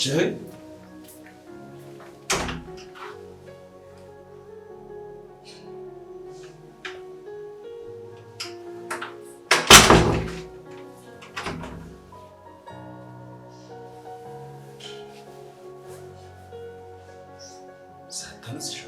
Chérie? Sen tanışıyor.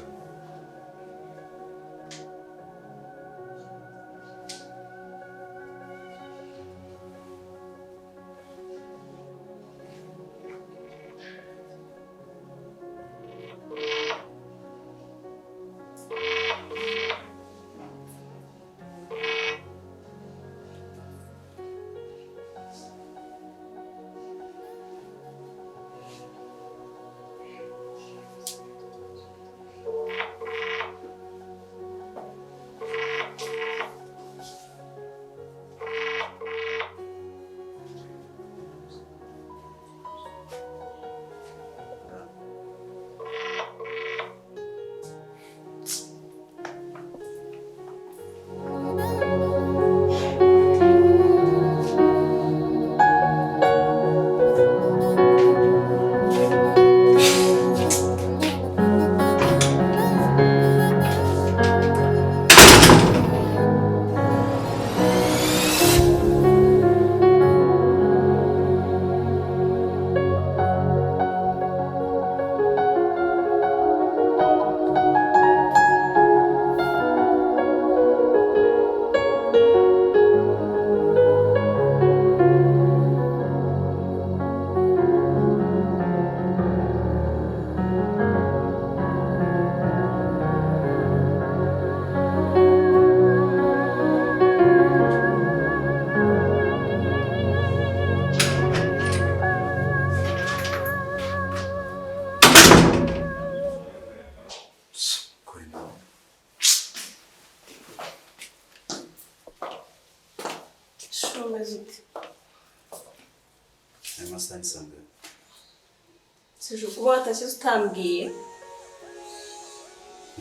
Seja o bota se utambwiye.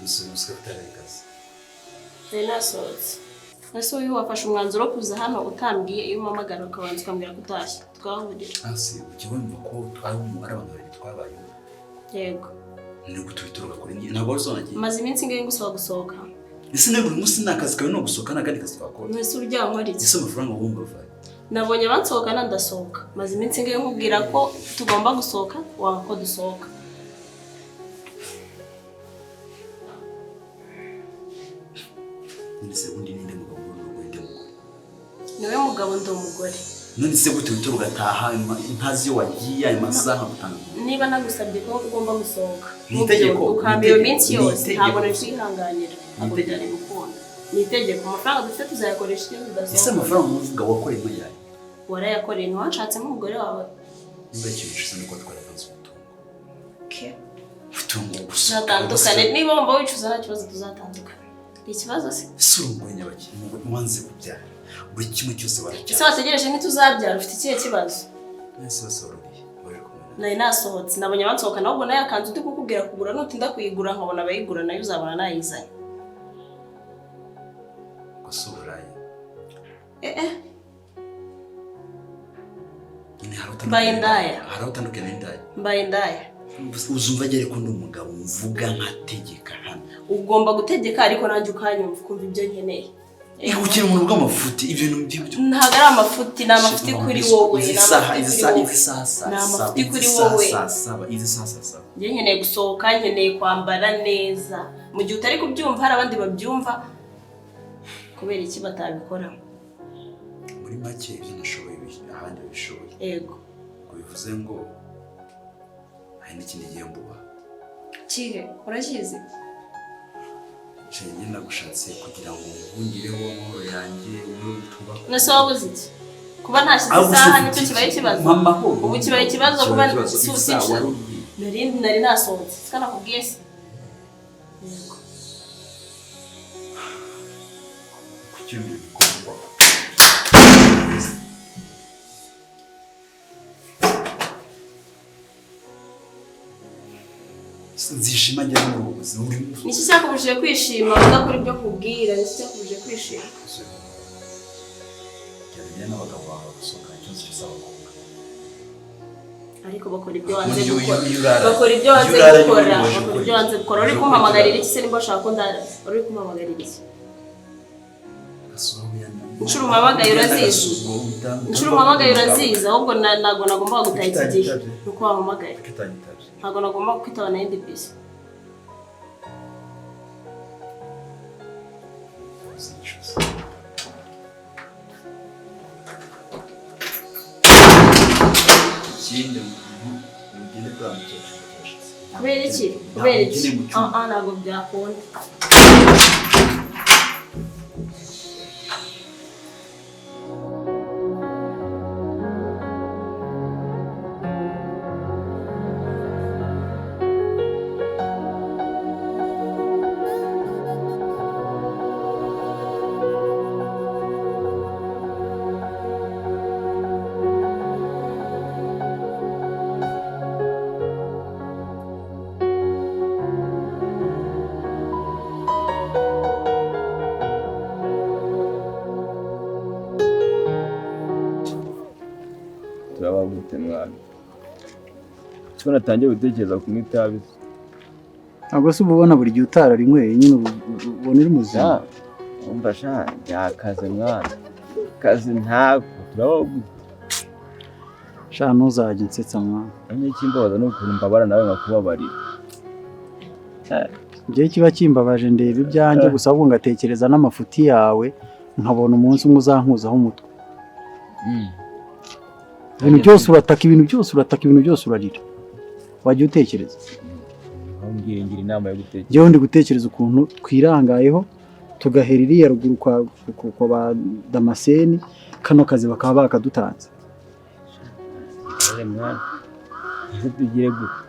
Musubiza utarekaza. Nasohotse. Ese uyu wafashe umwanzuro kuza hano utambwiye iyo umamagara ukabanza ukambwira kutashye. Twahurira. Asi ukibumva ko twari umubare abantu babiri twabaye. Yego. Ni gutwituruka kuri njye ntabwo uzonagiye. Maze iminsi ngiye ngusaba gusohoka. Ese ne buri munsi nakazi kawe no gusohoka nakandi kazi twakora. Mwese urya nkorize. Ese amafaranga wumva vaye. Nabonye bansohoka nandasohoka. Maze iminsi ngiye nkubwira ko tugomba gusohoka wanga ko dusohoka. Nise undi ninde mugabo n'urugo inde mugore. Niwe mugabo ndo umugore. None se gute witoro gataha intazi yo wagiye ayo masaha gutanga. Niba nagusabye ko ugomba gusohoka. Nitegeko ukambiye iminsi yose ntabwo nari agutegera gukunda. Nitegeko amafaranga dufite tuzayakoresha iyo tudasohoka. Ese amafaranga uvuga wakoreye ngo yaye. Warayakoreye ntiwanshatsemo umugore wawe. Nimba cyishuza nuko twaravanze ubutungo. Okay. Ubutungo gusa. Natandukane niba wumva wicuza nta kibazo tuzatandukana. Ikibazo se. Surungo nyabaki mwanze kubyara. Buri kimwe cyose baracyara. Ese wategereje ntituzabyara ufite ikihe kibazo? Nese basororiye. Nayi nasohotse nabonye bansohoka nahubwo nayo akanzu ndi kukubwira kugura nutinda kuyigura nkabona bayigura nayo uzabona nayizanye. Gusuburaye. Mbaye ndaya. Harawutandukanye n'indaya. Mbaye ndaya. Uzumva agere ko ndi umugabo mvuga nkategeka hano. Ugomba gutegeka ariko nanjye ukanyumva kumva ibyo nkeneye. Ukiri umuntu bw'amafuti ibintu by'ibyo. Ntago ari amafuti ni amafuti kuri wowe. Izi kuri wowe. Izi sasa. Njye nkeneye gusohoka nkeneye kwambara neza. Mu gihe utari kubyumva hari abandi babyumva kubera iki batabikora. Muri make ibyo nashoboye abandi babishoboye. Yego. Bivuze ngo hari n'ikindi gihembuba. Kihe urakizi? Chenye nagushatse kugira ngo ngungireho amahoro yanjye muri tubaho. Nese wabuze iki? Kuba ntashyize isaha nicyo kibaye ikibazo. Ubu kibaye ikibazo kuba susica. Nari nasohotse. Sikana kubwiye se. Yego. Kucyumira. Nzishima njye mu buzima buri munsi. Niki cyakubujije kwishima udakora ibyo kubwira niki cyakubujije kwishima? Cyane n'abagabo basohoka cyose cy'abakobwa. ariko bakora ibyo wanze gukora bakora ibyo wanze gukora bakora ibyo wanze gukora uri kumpamagarira iki se nimba ushaka ko ndara uri kumpamagarira iki inshuro umpamagaye uraziza ahubwo ntabwo nagomba gutaha iki gihe nuko wampamagaye ntabwo nagomba kwitaba na NDPC kubera iki ntabwo byakunda cyo natangiye gutekereza kunywa itabi ntabwo se ubona buri gihe utararinyweye nyine ubona uri muzima umva sha yakaze mwana kazi ntabwo turabaho sha ntuzajya unsetsa mwana anye kimbabaza no ukuntu mbabara nawe nkakubabarira njye kiba kimbabaje ndeba ibyanjye gusa ahubwo ngatekereza n'amafuti yawe nkabona umunsi umwe uzankuzaho umutwe ibintu byose urarira wajya utekereza ngira inama yo gutekereza njyewe ndi gutekereza ukuntu twirangayeho tugahera iriya ruguru kwa ba Damascene kano kazi bakaba bakadutanze mwana tugire gute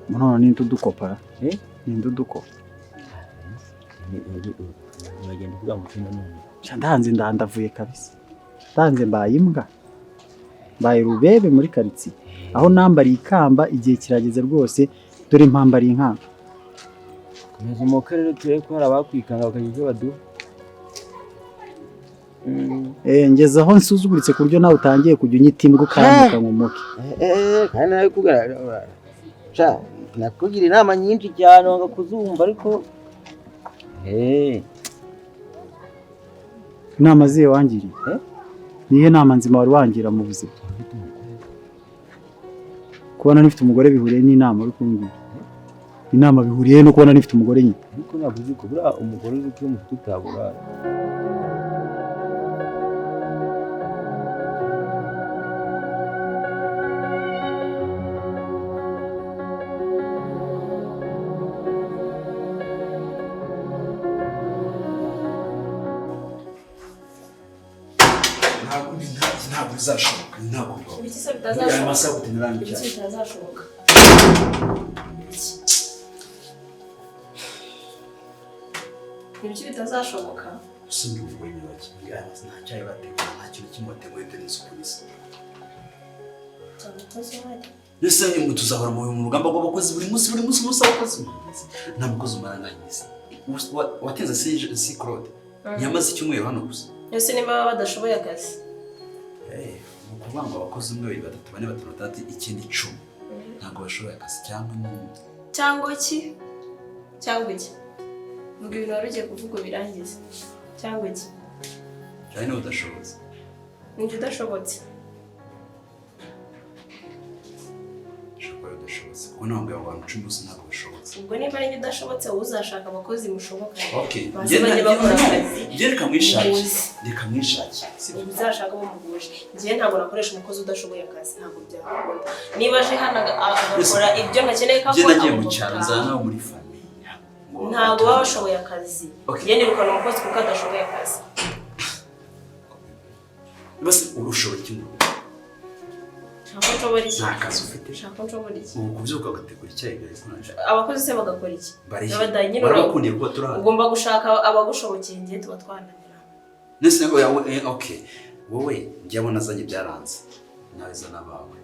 none ni ndudukopa ni ndudukopa bagenda kuvuga ngo kino none ndanze ndandavuye kabisa ndanze mbaye imbwa mbaye rubebe muri karitsiye aho nambariye ikamba igihe kirageze rwose dore impambariye inkamba Meze mu karere turere ko hari abakwikanga bakagira icyo baduha ngeze aho nsuzuguritse ku buryo nawe utangiye kujya unyita imbwa ukanguka nk'umuke kandi nawe kugaragara nakugira inama nyinshi cyane wanga kuzumva ariko inama ziye wangiriye nihe nama nzima wari wangira mu buzima kubona nifite umugore bihuriye n'inama uri kumbwira inama bihuriye no kubona nifite umugore nyine ariko navuze ko bura umugore uri kuri mu tutabura ntabwo bizashoboka ntabwo ibiki se bitazashoboka amasaha gutenerana ibiki bitazashoboka ibiki bitazashoboka usumye ubwoye baki nta cyayi bategura nta kintu kimwe bateguye tenisi polisi Nese ngo tuzahora mu rugamba rw'abakozi buri munsi abakozi nta mukozi umaranganyiriza watenze si Claude yamaze icyumweru hano gusa ese niba badashoboye akazi ukuvuga ngo abakozi umwe 2 3 4 5 6 ikindi 10 ntabwo bashoboye akazi cyangwa iki vuga ibintu wari ugiye kuvuga birangiza cyangwa iki cyane udashobotse ninjye udashobotse kuko ntabwo abantu 10 gusa ntabwo bashobotse ubwo niba ari njye udashobotse uzashaka abakozi mushoboka reka mwishake uzashaka bo muguje njye ntabwo nakoresha umukozi udashoboye akazi ntabwo byakunda niba aje hano agakora ibyo nakeneye ko akora nagiye mu cyaro nzana muri famille ntabwo baba bashoboye akazi njye nirukana umukozi kuko adashoboye akazi basi urushoboye kimwe nakazi ufite ukubyuka ugategura icyayi abakozi se bagakora iki barabakundiye kuba turahana ugomba gushaka abagushobokeye ngiye tuba twananira nese okay wowe njyabona zanye byaranze nabiza nabawe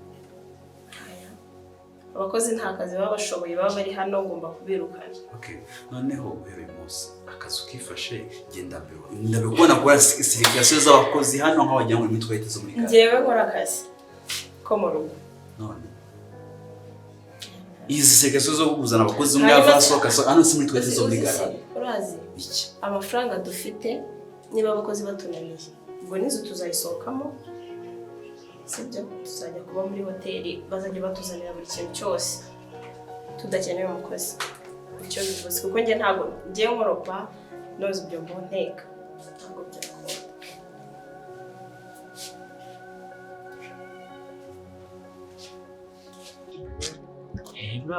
abakozi nta kazi baba bashoboye baba bari hano ngomba kubirukana okay noneho uhereye munsi akazi ukifashe genda ndabikubona kuri sirikasiyo z'abakozi hano nk'abajya mu mitwe yiteze muri kazi ngewe nkora akazi ko mu rugo none izi sekeso zo kuzana abakozi muri avaso akaso hano si muri twese zo bigara urazi iki amafaranga dufite niba abakozi batunaniye ubwo nizo tuzayisohokamo sibyo tuzajya kuba muri hoteli bazajya batuzanira buri kintu cyose tudakeneye umukozi icyo bivuze kuko njye ntabwo ngiye nkoropa noze ibyo mbonteka ntabwo byakora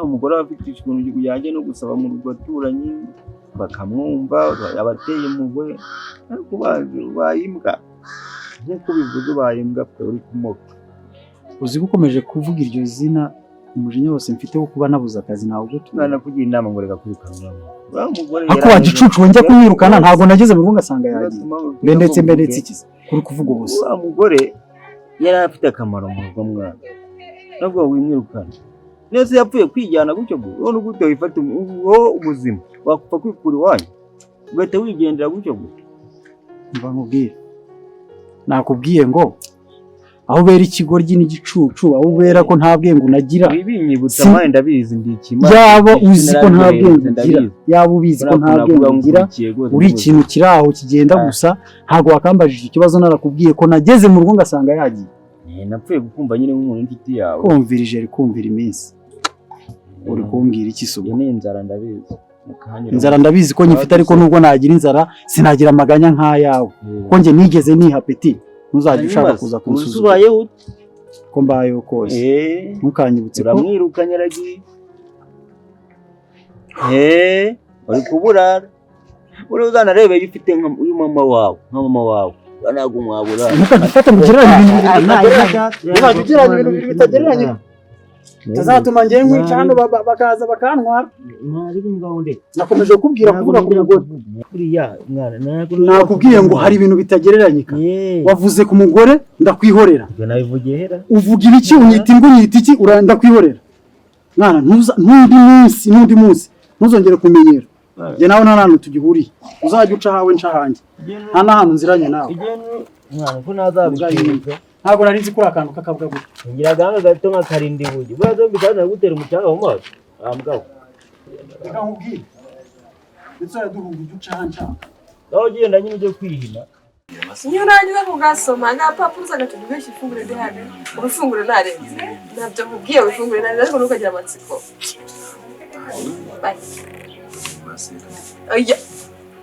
umugore afite ikintu kujyanye no gusaba mu rugo aturanyi bakamwumva abateye umugwe ariko bayimbwa nk'uko bivuze bayimbwa uri kumoka uzi ko ukomeje kuvuga iryo zina umujinya wose mfite wo kuba nabuze akazi nawe mwana kugira inama ngo reka kwirukanira ako wagicucu wongeye kumwirukana ntabwo nageze mu rugo ngasanga yagiye mbendetse ikiza kuri kuvuga ubusa wa mugore yari afite akamaro mu rugo mwana nabwo wimwirukana nese yapfuye kwijyana gutyo ubona gute wifata ubuzima wakupfa kwikura iwanyu ugahita wigendera gutyo gute mva nkubwire nakubwiye ngo aho ubera ikigoryi n'igicucu aho ubera ko nta bwenge unagira ibinyibutsa manje ndabizi ndikima yaba uzi ko nta bwenge ugira yaba ubizi ko nta bwenge ugira uri ikintu kiri aho kigenda gusa ntago wakambajije ikibazo narakubwiye ko nageze mu rugo ngasanga yagiye napfuye gukumva nyine nk'umuntu n'igiti yawe kumvirije rikumvira iminsi uri kumbwira iki subu ni inzara ndabizi inzara ndabizi ko nyifite ariko nubwo nagira inzara sinagira amaganya nk'ayawe ko njye nigeze niha apeti ntuzajya ushaka kuza kunsuzuma ko mbayeho kose ntukanyibutse ko uramwirukanye aragiye uri kuburara uri uzanarebe iyo ufite uyu mama wawe nka mama wawe ntabwo mwabura ntukagifate mugereranye ibintu bibiri bitagereranye tazatuma ngiye nkwica hano bakaza bakantwara nakomeje kukubwira kuvuga ku mugore nakubwiye ngo hari ibintu bitagereranye wavuze ku mugore ndakwihorera uvuga ibiki unyita ingo unyita iki ndakwihorera mwana n'undi munsi ntuzongere kumenyera njye nawe nta hantu tugihuriye uzajya uca hawe nca hanjye nta n'ahantu nziranye nawe mwana ko nazabwira ntabwo nari nzi kuri akantu kakabwa gutya ngira ganga gato nka karindi bugi bwa zombi kandi nagutera umucanga mu maso ambwaho nkubwire ndetse araduhunga uduca hanca aho genda nyine ujye kwihina nyurangiza kugasoma agapapuro zagatugurisha ifunguro ryo hano ubufunguro narenze nabyo nkubwiye ubufunguro narenze ariko ntukagira amatsiko bye oya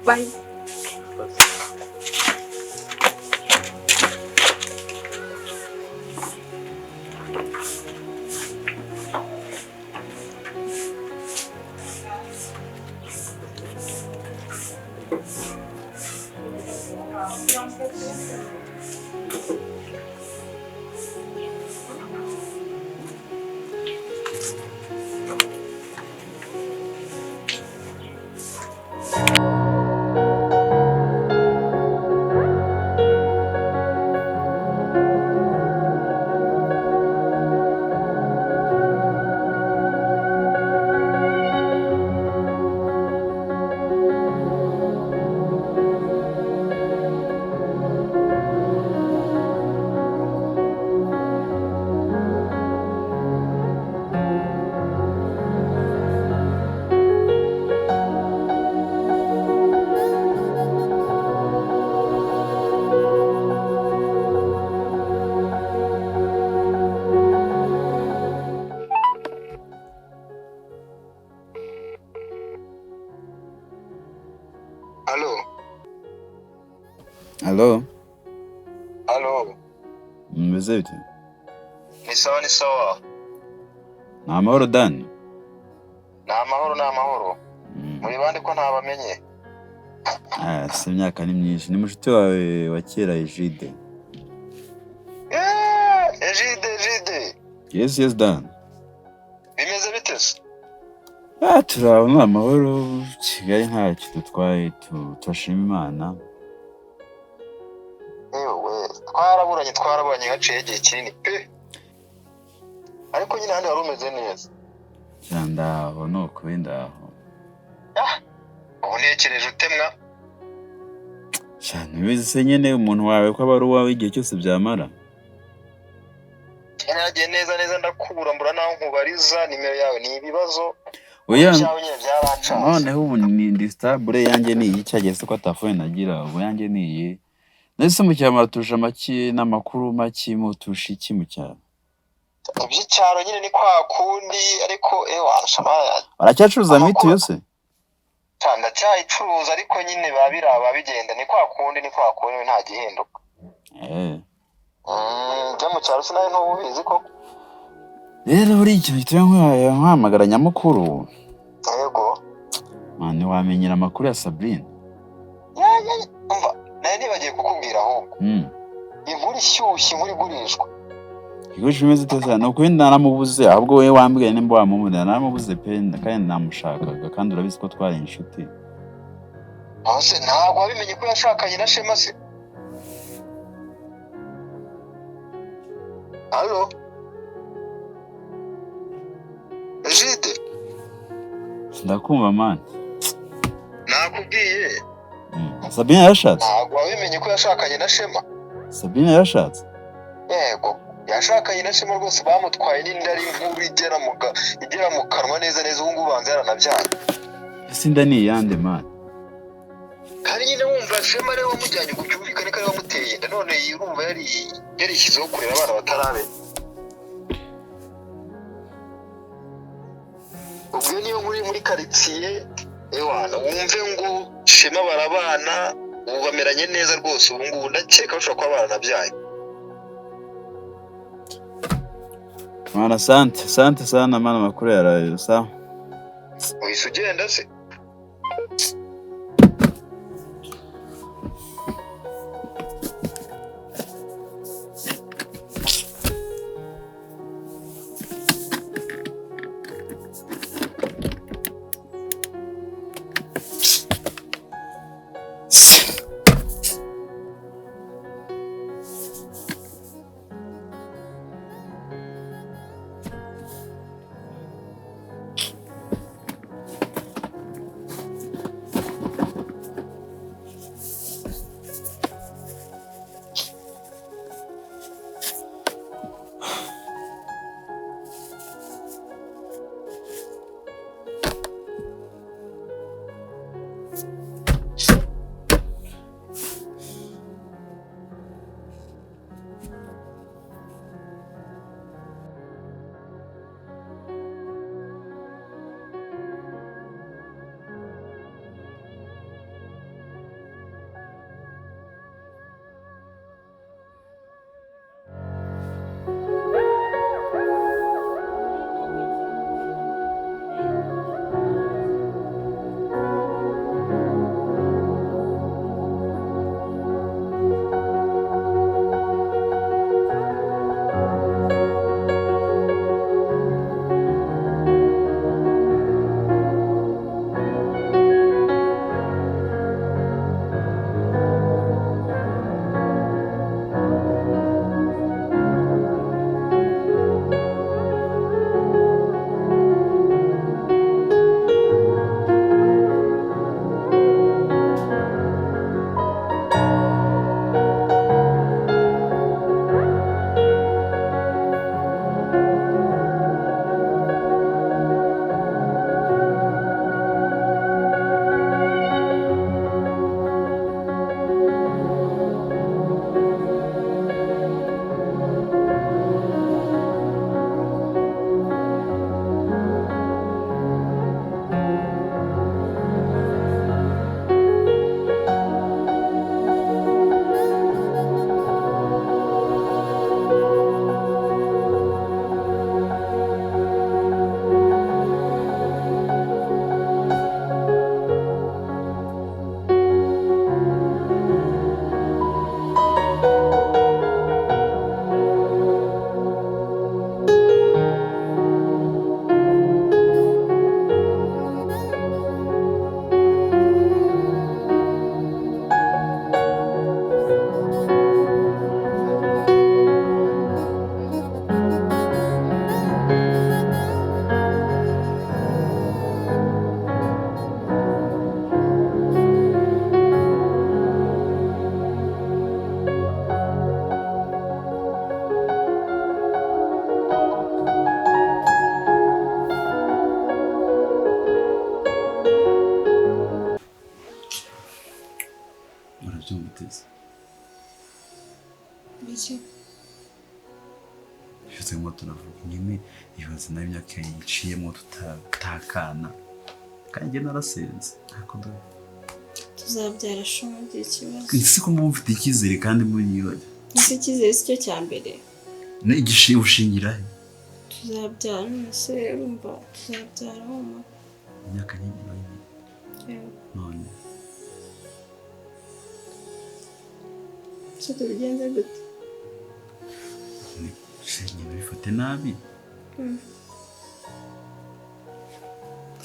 bye Halo. Halo. Mmeze bite? Ni sawa. Ni amahoro Dan. Ni amahoro. Muri bande ko ntabamenye? Si imyaka ni myinshi. Ni mushuti wawe wa kera Egide. Egide. Yes Dan. Bimeze bite se? Turabona amahoro. Kigali ntacyo dutwaye turashima Imana. Twarabonye gaciye igihe kinini pe. Ariko nyine handi wari umeze neza. Cyandaho no kubendaho. Ubu nekereje utemwa. Cyane bize nyene umuntu wawe ko aba ari uwawe igihe cyose byamara. Naragiye neza neza ndakubura mbura naho nkubariza nimero yawe ni ibibazo. Oya. Cyabonye byaracanze. Noneho ubu ni disable yanjye ni iyi cyageze ko atafone nagira ubu yanjye ni iyi. Nese mu cyaro turusha make n'amakuru make mu tushi iki mu cyaro. Iby'icyaro nyine ni kwa kundi ariko washamaya. Aracyacuruza mitu yose. Cyanda cyayicuruza ariko nyine babiraba bigenda ni kwa kundi nta gihinduka. Byo mu cyaro sinaye ntubizi koko. Rero buri ikintu giteye nkwamagara nyamukuru. Yego. Mane wamenyera amakuru ya Sabrine. Umva naye nibagiye kukubwira ahubwo. Inkuru ishyushye inkuru igurishwa. Igurishwa imeze iteza no kwenda naramubuze ahubwo we wambwiye nimba wamumubona naramubuze pe kandi namushakaga kandi urabizi ko twari inshuti. Ase ntabwo wabimenye ko yashakanye na Shema se. Allo Egide ndakumva man. Nakubwiye. Sabrine yarashatse. Ntabwo wabimenye ko yashakanye na Shema. Sabrine yarashatse. Yego yashakanye na Shema rwose bamutwaye n'inda ari inkuru igera mu kanwa neza neza ubu ngubu banze yaranabyaye. Ese inda ni yande man. Kandi nyine wumva Shema rero wamujyanye ngo byumvikane ko ari wamuteye inda none yirumva yarishyizeho kurera abana batarabe. Ubwo niyo muri quartier ewana wumve ngo Shema barabana ubu bameranye neza rwose ubu ngubu ndakeka bashobora kuba baranabyaye. Mana sante sana mana makuru yarayo sawa. Uhise ugenda se. nyine ibaze nayo imyaka yiciyemo tutakana kandi narasenze ntako tuzabyara shonje ikibazo isi ko mba mfite icyizere kandi muri iyo ese icyizere si cyo cya mbere ni ushingira he tuzabyara nose urumva tuzabyara mama imyaka nyinshi none se tubigenze gute nyine bifate nabi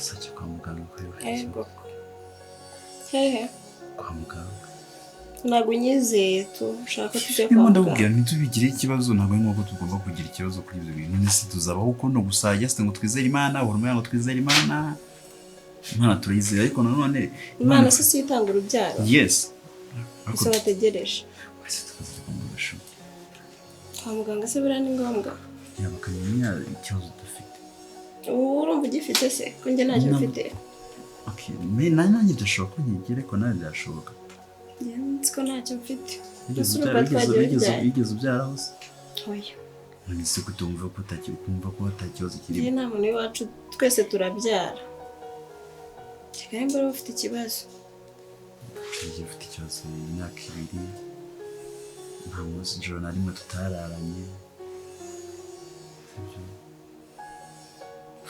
Sacha kwa muganga yego hehe kwa muganga ntabwo unyizeye tushaka tujya kwa muganga ndabubwira ntitubigire ikibazo ntabwo ari ngombwa tugomba kugira ikibazo kuri ibyo bintu nese tuzabaho ukuntu gusa yasite ngo twizere Imana urumwe ngo twizere Imana turayizera ariko nanone Imana se itanga urubyaro yes so bategereje kwa muganga se bira ni ngombwa yabakamenya ikibazo dufite urumva ugifite se ko njye ntacyo mfite okay nanjye ndashobora kunyigire ko nawe byashoboka ko ntacyo mfite bigeze ubyaraho se oya nise kutumva ko utakikumva ko atakibazo kirimo nta muntu wacu twese turabyara kigaye mbere ufite ikibazo ufite ikibazo imyaka 2 nta munsi ijoro na rimwe tutararanye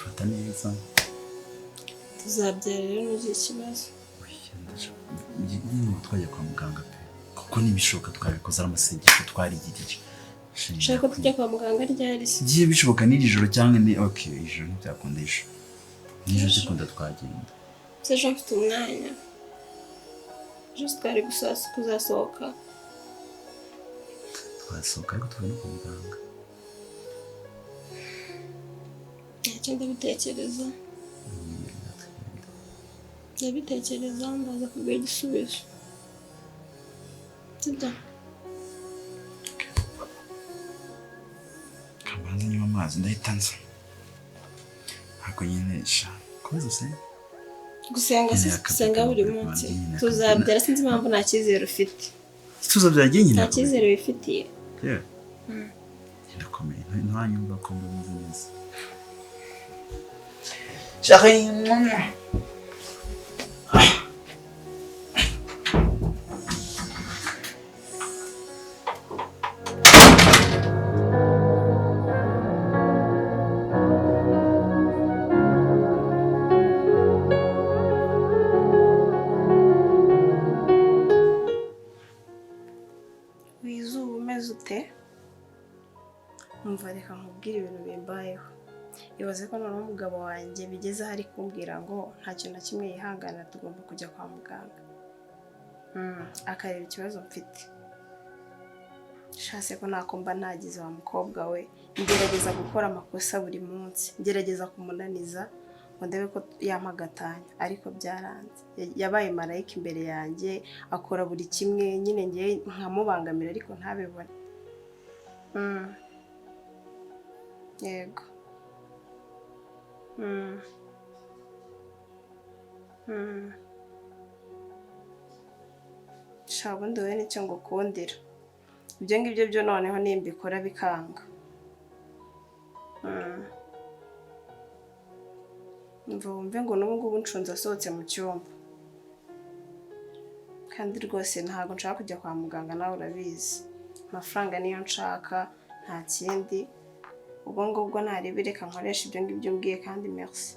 fata neza tuzabyara rero n'iki kibazo nyine twajya kwa muganga pe kuko nibishoboka twabikoza amasengesho twarigirije shaka tujya kwa muganga ryari se giye bishoboka n'iri joro cyangwa ni okay ijoro ntibyakundisha nijoro zikunda twagenda sejo mfite umwanya just twari kuzasohoka twasohoka ariko tubona kwa muganga ntacyo ndabitekereza ndaza kubwira igisubizo sibyo kabanza nyuma amazi ndahita nza ntabwo nyine sha koza se gusenga buri munsi tuzabyara sinzi impamvu nta cyizere ufite tuzabyara nyine nta cyizere wifitiye ndakomeye ntanyumva ko mbizi neza Sabrine wizuba umeze ute umva reka nkubwire ibintu bimbayeho ibaze ko noneho umugabo wanjye bigeze aho ari kumbwira ngo nta kintu na kimwe yihangana tugomba kujya kwa muganga akareba ikibazo mfite shase ko nakomba ntagize wa mukobwa we ngerageza gukora amakosa buri munsi ngerageza kumunaniza ngo ndebe ko yampagatanya ariko byaranze yabaye marayika imbere yanjye akora buri kimwe nyine ngiye nkamubangamira ariko ntabibone yego shaka ubundi wowe nicyo ngukundira ibyo ngibyo byo noneho nimbikora bikanga mva wumve ngo n'ubu ngubu ncunze asohotse mu cyumba kandi rwose ntabwo nshaka kujya kwa muganga nawe urabizi amafaranga niyo nshaka nta kindi ubwo ngubwo narebe reka nkoresha ibyo ngibyo mbwiye kandi merci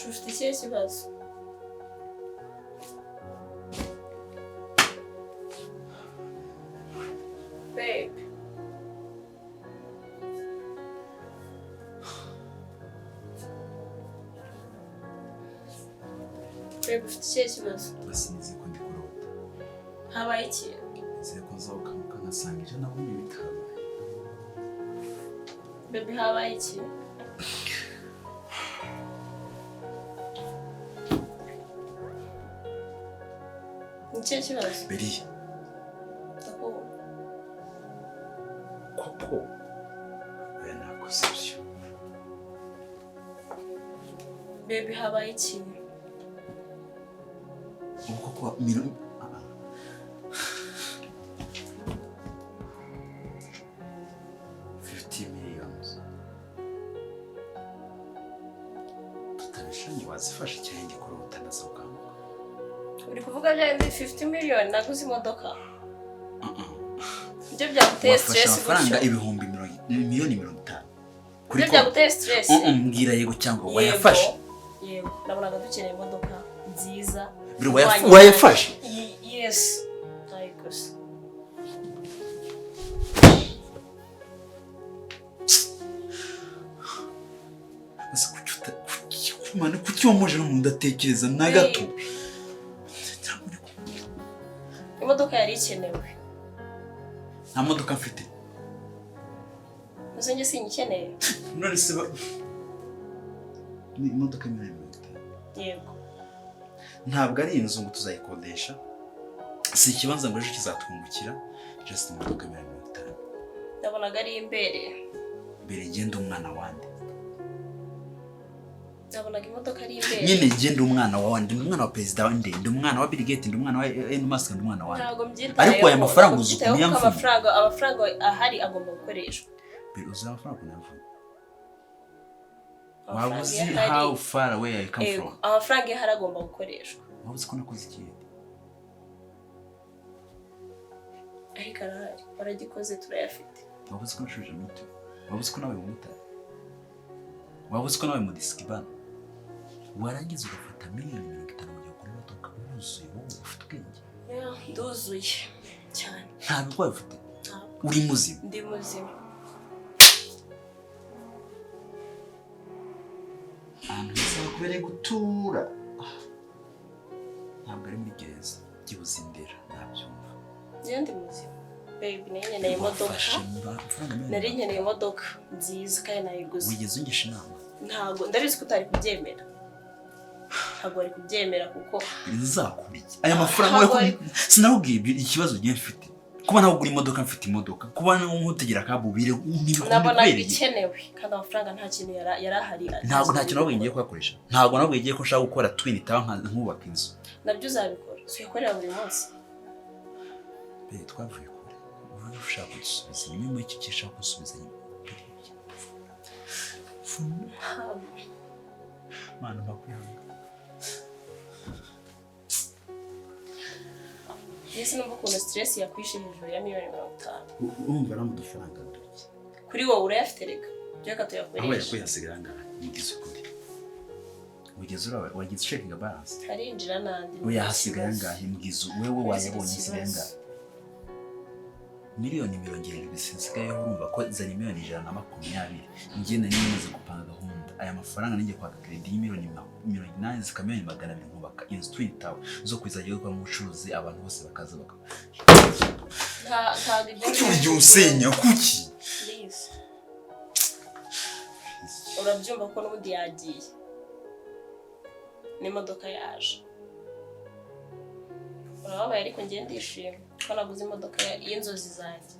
ufite ikihe kibazo? Babe. Babe, ufite ikihe kibazo? basi nzi ko ndi kurota. Habaye iki? Nzi ko nzabukamuka ngasanga icyo nabonye bitabaye. Babe, habaye iki? Ikihe kibazo? Beriya. Koko. Oya nakoze ibyo. Babe, habaye iki? Ubwo ko 50 millions. Tutabishanye wazifashe cyane ndikurota ndasokamuka. Uri kuvuga bya 50 million naguze imodoka? Ibyo byaguteye stress amafaranga ibihumbi miliyoni 50. Ibyo byaguteye stress? Mbwira yego cyangwa wayafashe? Yego, nabonaga dukeneye imodoka nziza. Biro wayafashe? Yes. Gusa. Ese kuki wamuje no ndatekereza na gato. Imodoka yari ikenewe. Nta modoka mfite. Uzenye sinyikeneye. None se ni imodoka imwe. Yego. Ntabwo ari inzu ngo tuzayikodesha. Si ikibanza ngo ejo kizatwungukira. Just imodoka imwe. Ndabonaga ari imbere. Mbere genda umwana wande. Ndabonaga imodoka ari imbere. Nyine genda umwana wande, umwana wa president wande, ndi umwana wa Bill Gates, ndi umwana wa Elon Musk, ndi umwana wande. Ntabwo mbyitaye. Ariko aya mafaranga uzukumya mfu. Amafaranga ahari agomba gukoreshwa. Pero uzaba amafaranga kunavuna. Wabuzi how far away I come from. Amafaranga ahari agomba gukoreshwa. Wabuzi ko nakoze ikintu. Ariko arahari. Baragikoze turayafite. Wabuzi ko nashuje muto. Wabuzi ko nawe umutari. Wabuzi ko nawe mu diskibana. Warangiza ugafata miliyoni 50 mu kuri modoka uzuye wowe ufite ubwenge. Nduzuye cyane. Nta bikwaye ufite. Uri muzima. Ndi muzima. Anza kubere gutura. Ntabwo ari muri gereza. Gibuzindera nabyumva. Ndi muzima. Baby, nkeneye imodoka. Nari nkeneye imodoka nziza kandi nayiguze. Wigeze ungisha inama? Ntabwo ndabizi ko utari kubyemera. Ntabwo ari kubyemera kuko bizakuriye. Aya mafaranga sinabubwiye ikibazo giye mfite. Kuba nawe ugura imodoka mfite imodoka. Kuba nkutegera kabubire nabona bikenewe kandi amafaranga nta kintu yarahari. Ntabwo nta kintu nabwo ngiye kuyakoresha. Ntabwo nabwo ngiye ko nshaka gukora twin tower nkubaka inzu. Nabyo uzabikora. Uyakorera buri munsi. Twavuye kure. Ubu ushaka gusubiza inyuma muri iki cyashaka gusubiza inyuma. Mana bakwihanga. Yesi numva ukuntu stress yakwishe hejuru ya miliyoni 50. Urumva ari amafaranga nduki. Kuri wowe urayafite reka. Byaka tuyakoresha. Aho yakuyasigara ngaha mugize ukuri. Ugeze urawe wagize checking balance. Harinjira nandi. Oya hasigara ngaha mugize wewe wayabonye isigara ngaha. Miliyoni 70 bisigaye urumva ko zari miliyoni 120. Ngiye nari nimaze gupanga gahunda. Aya mafaranga ninjye kwaka credit y'imiliyoni 8 zikamiliyoni 200 nkubaka inzu twin tower zo kwizajya gukora mu bucuruzi abantu bose bakaza baka. Kuki usenya kuki? Please. Urabyumva ko n'ubundi yagiye. N'imodoka yaje. Urababaye ariko ngiye ndishimye ko naguze imodoka y'inzozi zanjye.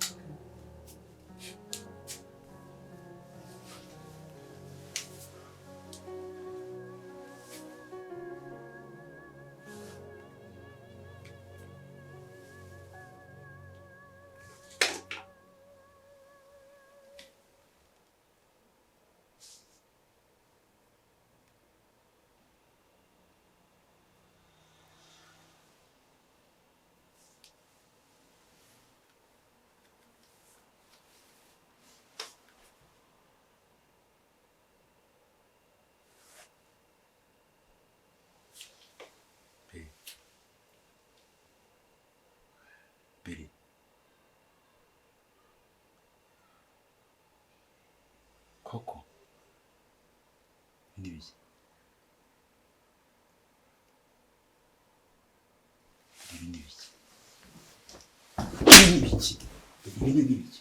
n'ibiki ibi n'ibiki